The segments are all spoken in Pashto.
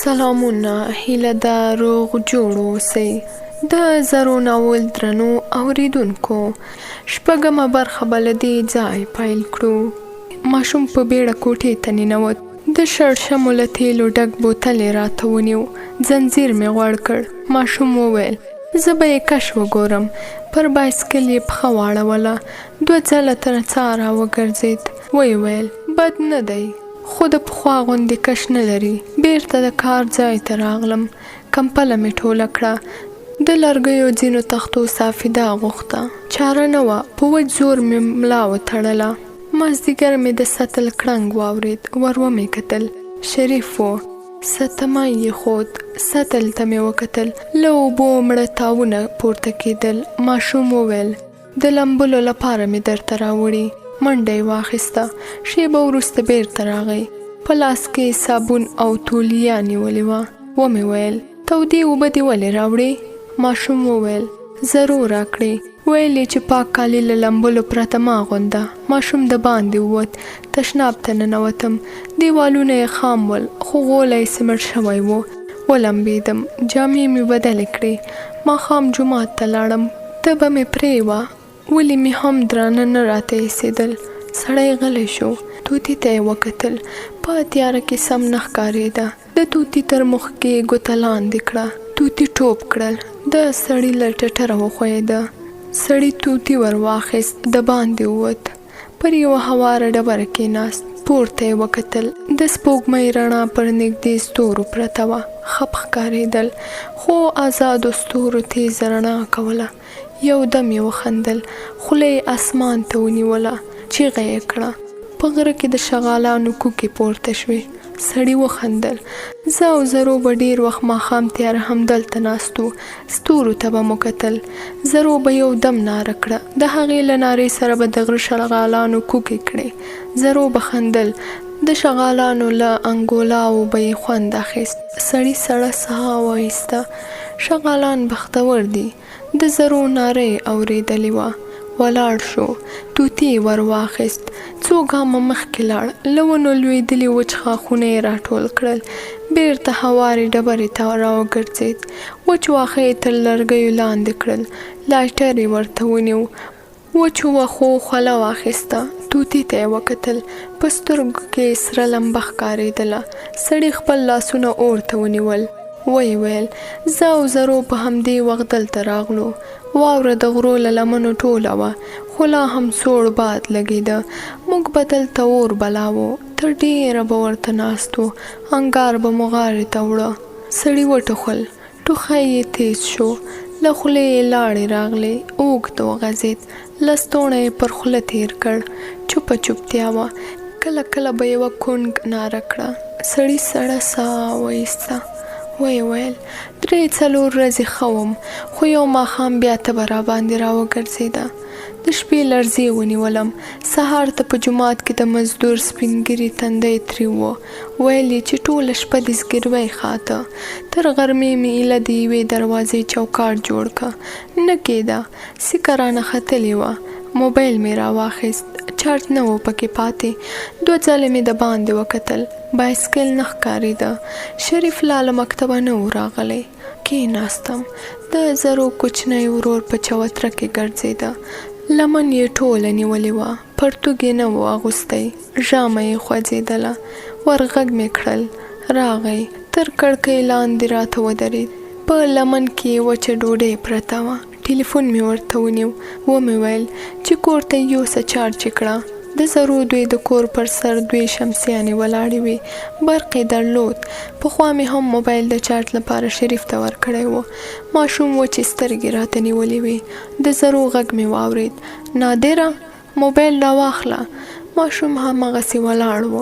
سلامونه، هیله ده روغ جوړ اوسئ. د زرو ناول درنو اوریدونکو، شپږمه برخه به له دې ځای پیل کړو. ماشوم په بیړه کوټې ته ننوت. د شړشمو له تیلو ډک بوتل یې راته ونیو. زنځیر مې غوړ کړ. ماشوم وویل زه به یې کش وګورم. پر بایسکل یې پښه واړوله. 2 ځله تر څا را وګرځېد. ویې ویل بد نه دی، خو د پخوا غوندې کش نه لري. بیرته د کار ځای ته راغلم. کمپله مې ټوله کړه. د لرګیو ځینو تختو صافیده غوښته. چاره نه وه، په وچ زور مې ملا وتړله. مازدیګر مې د سطل کړنګ واورېد. ور ومې کتل. شریف و. ستمه یې خود. سطل ته مې وکتل. له اوبو مړه تاوونه پورته کېدل. ماشوم وویل د لمبلو لپاره مې درته راوړي. منډه یې واخیسته. شیبه وروسته بیرته راغی. په لاس کې صابون او تولیه نیولې وه. ومې ویل تودې اوبه دې ولې راوړې؟ ماشوم وویل ضرور راکړې. ویل یې چې پاک کالي له لمبلو پرته مه اغونده. ماشوم د باندې ووت. تشناب ته ننوتم. دیوالونه یې خام ول، خو غولی سمټ شوی و. ولمبېدم. جامې مې بدلې کړې. ماښام جومات ته لاړم. تبه مې پرې وه، ولې مې هم درانه نه راته ایسېدل. سړی غلی شو. توتي ته یې وکتل. په تیاره کې سم نه ښکارېده. د توتي تر مخ کې ګوته لاندې کړه. توتي ټوپ کړل. د سړي له ټټره وښویېده. سړي توتي ور واخیست. د باندې ووت. پر یوه هواره ډبره کېناست. پورته یې وکتل. د سپوږمۍ رڼا پر نږدې ستورو پرته وه. خپ ښکارېدل، خو آزادو ستورو تیزه رڼا کوله. یو دم یې وخندل. خوله یې اسمان ته ونیوله. چیغه یې کړه. په غره کې د شغالانو کوکې پورته شوې. سړي وخندل. زه او زرو به ډېر وخت ماښام تیاره همدلته ناست وو. ستورو ته به مو کتل. زرو به یو دم ناره کړه. د هغې له نارې سره به د غره شغالانو کوکې کړې. زرو به خندل. د شغالانو له انګولاو به یې خوند اخیست. سړي سړه ساه وایسته. شغالان بختور دي. د زرو ناره یې اورېدلې وه. ولاړ شو. توتي یې ور واخیست. څو ګامه مخکې لاړ. له ونو لوېدلي وچ ښاخونه یې راټول کړل. بیرته هوارې ډبرې ته راوګرځېد. وچ واښه یې تر لرګیو لاندې کړل. لایټر یې ورته ونیو. وچو وښو خوله واخیسته. توتي ته یې وکتل. په سترګو کې سره لمبه ښکارېدله. سړي خپل لاسونه اور ته ونیول. ویې ویل زه او زرو په همدې وخت دلته راغلو. واوره د غرو له لمنو ټوله وه، خو لا هم سوړ باد لګېده. موږ به دلته اور بلاوو. تر ډېره به ورته ناست وو. انګار به مو غاړې ته وړه. سړي وټوخل. ټوخی یې تیز شو. له خولې یې لاړې راغلې. اوږد وغځېد. لستوڼی یې پر خوله تېر کړ. چوپه چوپتیا وه. کله کله به یوه کونګ ناره کړه. سړي سړه ساه وایسته. ویې ویل 3-4 ورځې ښه وم، خو یو ماښام بیا تبه راباندې راوګرځېده. د شپې لړزې ونیولم. سهار ته په جومات کې د مزدور سپینګیري تندی تریو و. ویل یې چې ټوله شپه دې زګیروی خاته. تر غرمې مې ایله د یوې دروازې چوکاټ جوړ که. نه کېده. سیکه رانه ختلې وه. موبایل مې راواخیست. چارج نه و پکې پاتې. 2 ځله مې د باندې وکتل. بایسکل نه ښکارېده. شریف لا له مکتبه نه و راغلی. کېناستم. د زرو کوچنی ورور په چوتره کې ګرځېده. لمن یې ټوله نیولې وه. پرتوګ یې نه و اغوستی. ژامه یې خوځېدله. ور غږ مې کړل. راغی. تر کړکۍ لاندې راته ودرېد. په لمن کې وچه ډوډۍ پرته وه. ټلیفون مې ورته ونیو. ومې ویل چې کور ته یوسه چارج کړه. د زرو دوی د کور پر سر 2 شمسیانې ولاړې وې. برق یې درلود. پخوا مې هم موبایل د چارج لپاره شریف ته ورکړی و. ماشوم وچې سترګې راته نیولې وې. د زرو غږ مې واورېد. نادره موبایل راواخله. ماشوم هماغسې ولاړ و.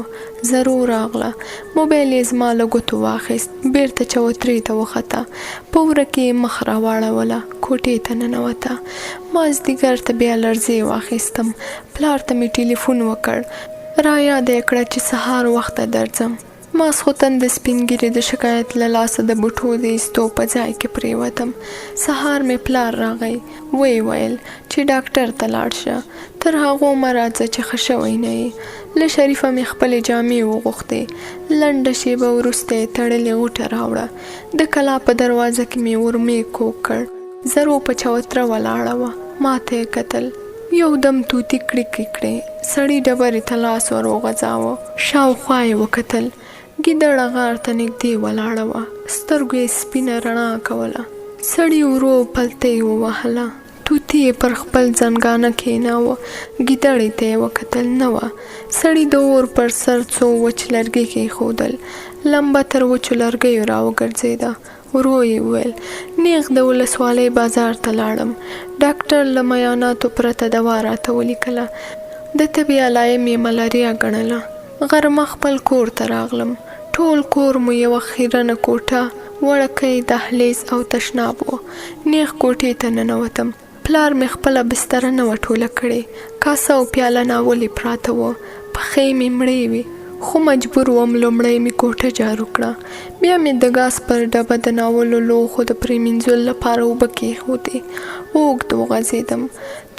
زرو راغله. موبایل یې زما له ګوتو واخیست. بیرته چوترې ته وخته. په وره کې مخ راواړوله. کوټې ته ننوته. مازدیګر ته بیا لړزې واخیستم. پلار ته مې ټلیفون وکړ. را یاده یې کړه چې سهار وخته درځم. ماسخوتن د سپینګیري د شکایت له لاسه د بوټو د ایستو په ځای کې پرېوتم. سهار مې پلار راغی، ویې ویل چې ډاکټر ته لاړ شه، تر هغو مه راځه چې ښه شوی نه یې. له شریفه مې خپلې جامې وغوښتې، لنډه شېبه وروسته یې تړلې غوټه راوړه. د کلا په دروازه کې مې ورمې کوږ کړ. زرو په چوتره ولاړه وه، ما ته یې کتل. یو دم توتي کړکې کړې. سړي ډبرې ته لاس ور وغځاوه، شاوخوا یې وکتل. ګیدړه غار ته نږدې ولاړه وه، سترګو یې سپینه رڼا کوله. سړي ورو پلته یې ووهله، توتي یې پر خپل زنګانه کېناوه. ګیدړې ته یې وکتل، نه وه. سړي د اور پر سر څو وچ لرګي کېښودل، لمبه تر وچو لرګیو راوګرځېده. ورو یې وویل، نیغ د ولسوالۍ بازار ته لاړم. ډاکټر له معایناتو پرته دوا راته ولیکله. د طبي علایم یې ملاریا ګڼله. غرمه خپل کور ته راغلم. ټول کور مو یوه خیرنه کوټه، وړکی دهلیز او تشناب و. نیغ کوټې ته ننوتم. پلار مې خپله بستره نه وه ټوله کړې، کاسه او پیاله ناولې پراته وه، پښې مې مړې وې، خو مجبور وم لومړی مې کوټه جارو کړه. بیا مې د ګاز پر ډبه د ناولو لوښو د پرېمینځلو لپاره اوبه کېښودې. اوږد وغځېدم.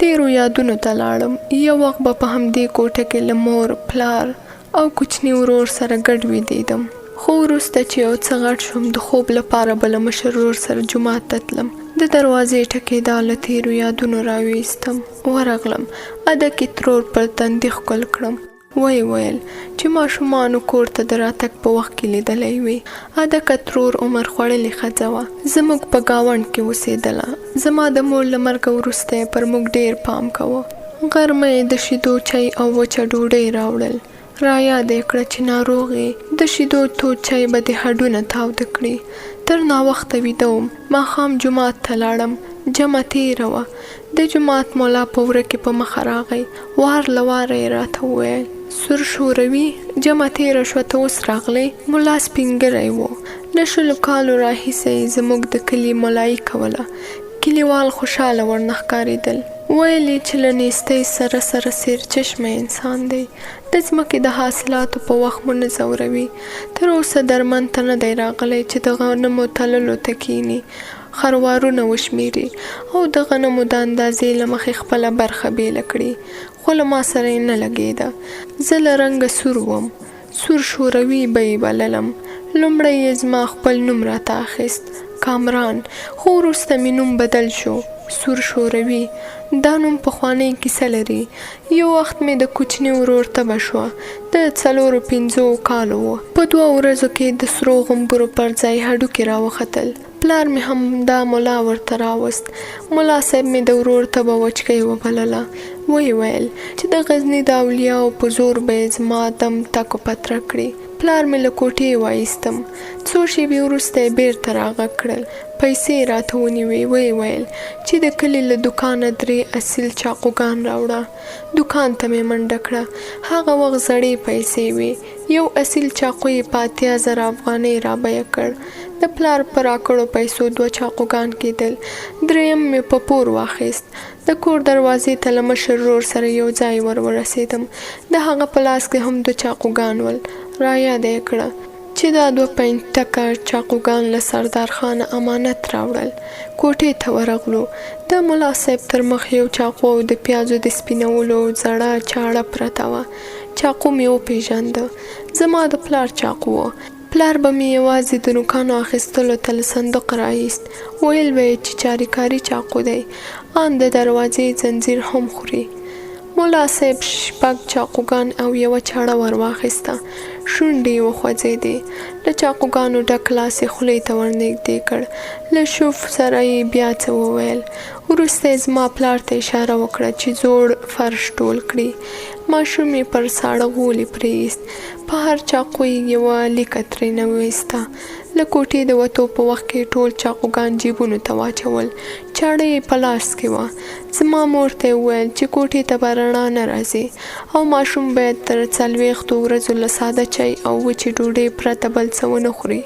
تېرو یادونو ته لاړم. یو وخت به په همدې کوټه کې له مور، پلار او کوچني ورور سره ګډ ویدېدم. خو وروسته چې یو څه غټ شوم، د خوب لپاره به له مشر ورور سره جومات ته تلم. د دروازې ټکېدا له تېرو یادونو راویستم. ورغلم، ادکې ترور پر تندي ښکل کړم. ویې ویل چې ماشومانو کور ته د راتګ په وخت کې لیدلی وي. ادکه ترور عمر خوړلې ښځه وه، زموږ په ګاونډ کې اوسېدله. زما د مور له مرګه وروسته یې پر موږ ډېر پام کوه. غرمه یې د شیدو چای او وچه ډوډۍ راوړل. را یاد یې کړه چې ناروغې، د شیدو تود چای به دې هډونه تاوده کړي. تر ناوخته ویده وم. ماښام جومات ته لاړم. جمعه تېره وه. د جومات مولا په وره کې په مخه راغی. وار له واره یې راته وویل، سور شوروي، جمعه تېره شوه، ته اوس راغلی. مولا سپینګری و. له 20 کالو راهیسې زموږ د کلي ملایي کوله. کلیوال خوشحاله ورنه ښکارېدل. ویلې چې له نیستۍ سره سره سیرچشمه انسان دی، د ځمکې د حاصلاتو په وخت مو نه ځوروي. تر اوسه درمن ته نه دی راغلی چې د غنمو تللو ته کښېني، خروارونه وشمېري او د غنمو د اندازې له مخې خپله برخه بیله کړي. خو له ما سره یې نه لګېده. زه له رنګه سور وم. سور شوروي به یې بللم. لومړی یې زما خپل نوم راته اخیست، کامران، خو وروسته مې نوم بدل شو، سور شوروي. دا نوم پخوانی کیسه لري. یو وخت مې د کوچني ورور تبه شوه. د 4-5 کالو و. په 2 ورځو کې د سرو غومبرو پر ځای هډوکي راوختل. پلار مې هم دا مولا ورته راوست. مولا صاحب مې د ورور تبه وچکۍ وبلله. ویې ویل چې د غزني د اولیاو په زور به یې زما دم تک و پتره کړي. پلار مې له کوټې وایستم. څو شېبې وروسته یې بېرته راغږ کړل. پیسې راته ونیوې. ویې ویل چې د کلي له دوکانه 3 اصیل چاقوګان راوړه. دوکان ته مې منډه کړه. هغه وخت زړې پیسې وې. یو اصیل چاقو یې په 80,000 افغانۍ رابیه کړ. د پلار په راکړو پیسو 2 چاقوګان کېدل. دریم مې په پور واخیست. د کور دروازې ته له مشر ورور سره یو ځای ورسېدم. د هغه په لاس کې هم 2 چاقوګان ول. را یاد یې کړه چې دا 2 پینټکه چاقوګان له سردار خانه امانت راوړل. کوټې ته ورغلو. د ملا صاحب تر مخ یو چاقو او د پیازو د سپینولو زړه چاړه پرته وه. چاقو مې وپېژانده. زما د پلار چاقو و. پلار به مې یوازې د نوکانو اخیستلو ته له صندوق راایست. ویل به یې چې چاریکاري چاقو دی، ان د دروازې زنځیر هم خوري. مولا صاحب 6 چاقوګان او یوه چاړه ور واخیسته. شونډې یې وخوځېدې. له چاقوګانو ډک لاس یې خولې ته ورنږدې کړ. له شوف سره یې بیا څه وویل. وروسته یې زما پلار ته اشاره وکړه چې زوړ فرش ټول کړي. ماشوم یې پر ساړه غولي پرېیست. په هر چاقو یې یوه لیکه ترېنه ویسته. له کوټې د وتو په وخت کې ټول چاقوګان جیبونو ته واچول. چاړه یې په لاس کې وه. زما مور ته یې وویل چې کوټې ته به رڼا نه راځي او ماشوم باید تر 40 ورځو له ساده چای او وچې ډوډۍ پرته بل څه ونه خوري.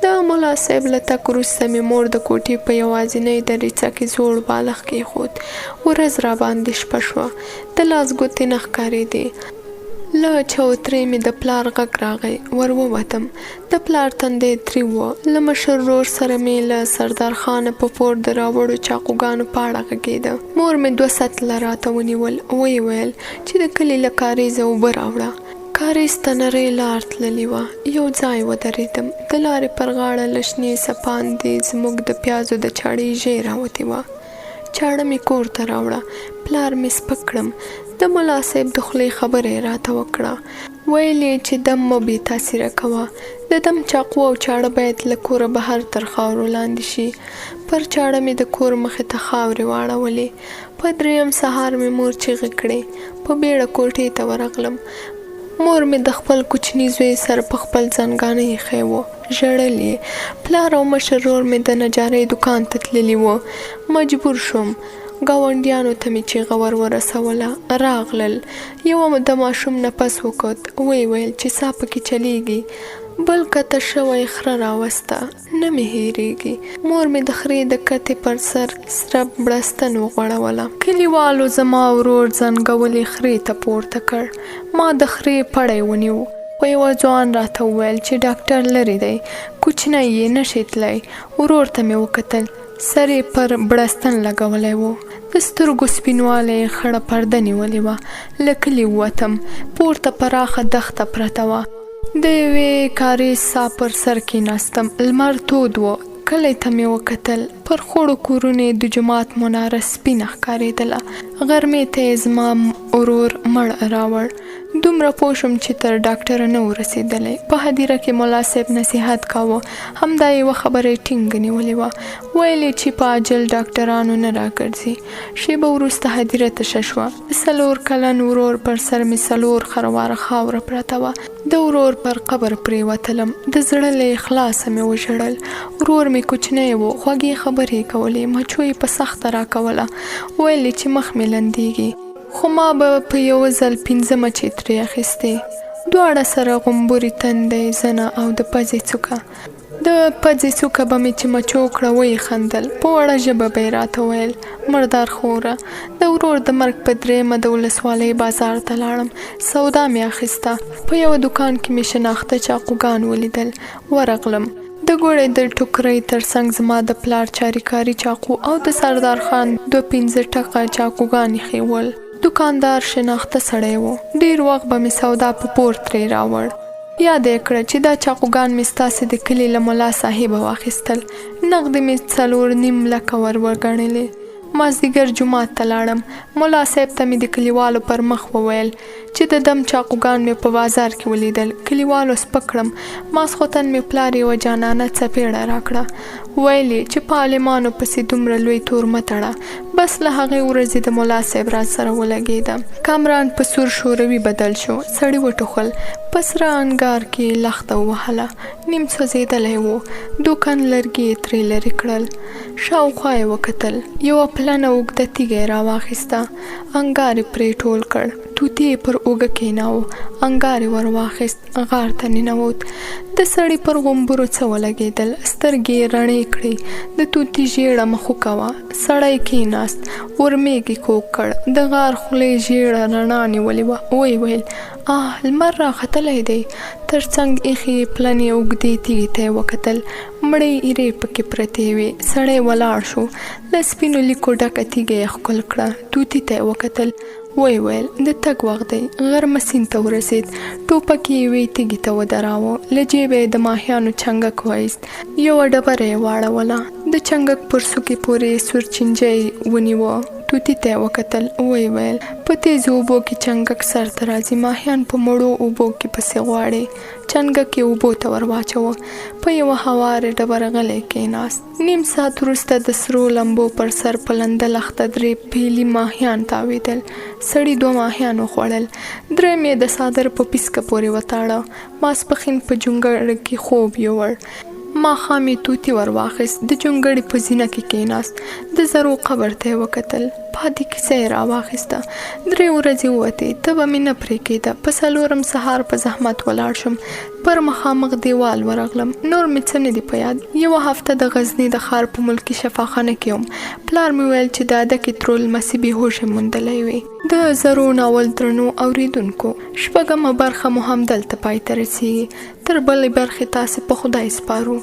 د ملا صاحب له تګ وروسته مې مور د کوټې په یوازینۍ دریڅه کې زوړ بالښت کېښود. ورځ را باندې شپه شوه. د لاس ګوتې نه ښکارېدې. له چوترې مې د پلار غږ راغی. ور ووتم. د پلار تندی تریو و. له مشر ورور سره مې له سردار خانه په پور د راوړو چاقوګانو په اړه غږېده. مور مې 2 سطله راته ونیول. ویې ویل چې د کلي له کاریزه اوبه راوړه. کاریز ته نرۍ لار تللې وه. یو ځای ودرېدم. د لارې پر غاړه له شنې سپاندې زموږ د پیازو د چاړې ژۍ راوتې وه. چاړه مې کور ته راوړه. پلار مې سپک کړم. د ملا صاحب د خولې خبره یې راته وکړه. ویل یې چې دم مه بې تاثیره کوه. د دم چاقو او چاړه باید له کوره بهر تر خاورو لاندې شي. پر چاړه مې د کور مخې ته خاورې واړولې. په 3م سهار مې مور چیغې کړې. په بیړه کوټې ته ورغلم. مور مې د خپل کوچني زوی سره په خپل ځنګانه ایښی و. ژړل یې. پلار او مشر ورور مې د نجارۍ دکان ته تللي وو. مجبور شوم. ګاونډیانو ته مې چیغه ورسوله. راغلل. یوه د ماشوم نفس وکوت. ویې ویل چې سا پکې چلیږي. بل کته شوی خره راوسته. نه مې هېرېږي. مور مې د خرې د کتې پر سر سره بړستن وغوړوله. کلیوالو زما ورور زنګولې خرې ته پورته کړ. ما د خرې پړی ونیو. خو یوه ځوان راته وویل چې ډاکټر لرې دی. کوچنی یې نشي تللی. ورور ته مې وکتل. سر یې پر بړستن لګولی و. د سترګو سپینوالی یې خړه پرده نیولې وه. له کلي ووتم. پورته پراخه دښته پرته وه. د یوې کاریز سا پر سر کېناستم. لمر تود و. کلی ته مې وکتل. پر خوړو کورونې د جومات مناره سپینه ښکارېدله. غرمې ته یې زما ورور مړ راوړ. دومره پوه شوم چې تر ډاکټره نه و رسېدلی. په هدیره کې ملا صاحب نصیحت کاوه. همدا یوه خبره یې ټینګه نیولې وه. ویل یې چې په عاجل ډاکټرانو نه راګرځي. شېبه وروسته هدیره تشه شوه. د 4 کلن ورور پر سر مې 4 خرواره خاوره پرته وه. د ورور پر قبر پرېوتلم. د زړه له اخلاصه مې وژړل. ورور مې کوچنی و. خوږې خبرې کولې. مچو یې په سخته راکوله. ویل یې چې مخ مې لندېږي. خو ما به په یوه ځل 5 مچې ترې اخیستې. دواړه سره غومبوري تندی زنه او د پزې څوکه. د پزې څوکه به مې چې مچو کړه ویې خندل. په وړه ژبه به یې راته ویل مردار خوره. د ورور د مرګ په 3مه د ولسوالۍ بازار ته لاړم. سودا مې اخیسته. په یوه دکان کې مې شناخته چاقوګان ولیدل. ورغلم. د ګوړې د ټوکرۍ ترڅنګ زما د پلار چاریکاري چاقو او د سردار خان 2-5 ټکه چاقوګان ایښي ول. دکاندار شناخته سړی و. ډېر وخت به مې سودا په پور ترې راوړ. یاد یې کړه چې دا چاقوګان مې ستاسې د کلي له ملا صاحبه واخیستل. نغدې مې 4.5 لکه ورګڼلې. مازدیګر جومات ته لاړم. ملا صاحب ته مې د کلیوالو پر مخ وویل چې د دم چاقوګان مې په بازار کې ولیدل. کلیوالو سپک کړم. ماسخوتن مې پلار یوه جانانه څپېړه راکړه. ویل یې چې په عالمانو پسې دومره لوی تور مه تړه. بس له هغې ورځې د ملا صاحب راز سره ولګېده. کامران په سور شوروي بدل شو. سړي وټوخل. په سره انګار کې لخته ووهله. نیم سوځېدلی و. دوکان لرګي یې ترې لرې کړل. شاوخوا یې وکتل. یوه پلنه اوږده تیږه یې راواخیسته. انګار یې پرې ټول کړ. توتي یې پر اوږه کېناوه. انګار یې ور واخیست. غار ته ننوت. د سړي پر غومبرو څه ولګېدل. سترګې یې رڼې کړې. د توتي ژېړه مخوکه وه. سړی کېناست. ورمېږ یې کوږ کړ. د غار خولې ژېړه رڼا نیولې وه. ویې ویل لمر راختلی دی. تر څنګ ایښې پلنې اوږدې تیږې ته یې وکتل. مړې ایرې پکې پرتې وې. سړی ولاړ شو. له سپینو لیکو ډکه تیږه یې ښکل کړه. توتي ته یې وکتل. ویې ویل د تګ وخت دی. غرمه سیند ته ورسېد. ټوپک یې یوې تیږې ته ودراوه. له جیبه یې د ماهیانو چنګک وایست. یوه ډبره یې واړوله. د چنګک پر څوکې پورې سور چینجی ونیوه. توتي ته یې وکتل. ویې ویل په تیزو اوبو کې چنګک سر ته راځي. ماهیان په مړو اوبو کې پسې غواړي. چنګک یې اوبو ته ور واچوه. په یوه هوارې ډبره غلی کېناست. نیم ساعت وروسته د سرو لمبو پر سر په لنده لخته 3 پیلي ماهیان تاوېدل. سړي 2 ماهیان وخوړل. 3 یې د څادر په پیسکه پورې وتاړه. ماسپښین په جونګړه کې خوب یووړ. ماښام یې توتي ور واخیست. د جونګړې په زینه کې کېناست. د زرو قبر ته یې وکتل. پاتې کیسه یې راواخیسته. 3 ورځې ووتې، ته به مې نه پرې کېده. په 4م سهار په زحمت ولاړ شم، پر مخامخ دیوال ورغلم. نور مې څه نه دي په یاد. 1 هفته د غزني د ښار په ملکي شفاخانه کې وم. پلار مې ویل چې د اده کې ترول مسي بېهوشې موندلی وي. د زرو ناول درنو اورېدونکو، 4مه برخه مو هم دلته پای ته رسېږي. تر بلې برخې تاسې په خدای سپارو.